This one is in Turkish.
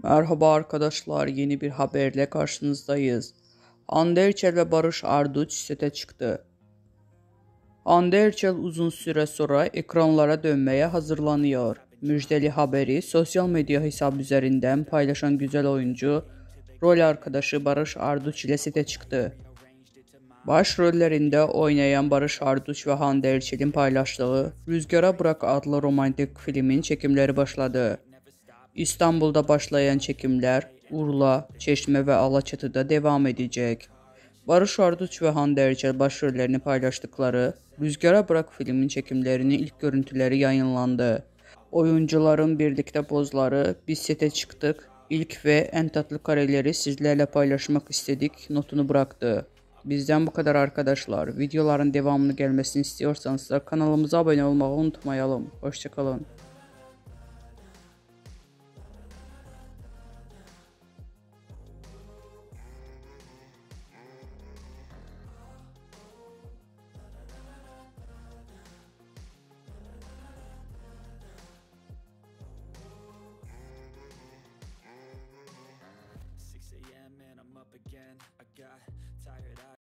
Merhaba arkadaşlar, yeni bir haberle karşınızdayız. Hande Erçel ve Barış Arduç sete çıktı. Hande Erçel uzun süre sonra ekranlara dönmeye hazırlanıyor. Müjdeli haberi sosyal medya hesabı üzerinden paylaşan güzel oyuncu, rol arkadaşı Barış Arduç ile sete çıktı. Başrollerinde oynayan Barış Arduç ve Hande Erçel'in paylaştığı Rüzgara Bırak adlı romantik filmin çekimleri başladı. İstanbul'da başlayan çekimler Urla, Çeşme ve Alaçatı'da devam edecek. Barış Arduç ve Hande Erçel başrollerini paylaştıkları Rüzgara Bırak filmin çekimlerinin ilk görüntüleri yayınlandı. Oyuncuların birlikte pozları "Biz sete çıktık, ilk ve en tatlı kareleri sizlerle paylaşmak istedik" notunu bıraktı. Bizden bu kadar arkadaşlar. Videoların devamını gelmesini istiyorsanız da kanalımıza abone olmayı unutmayalım. Hoşçakalın. And I'm up again. I got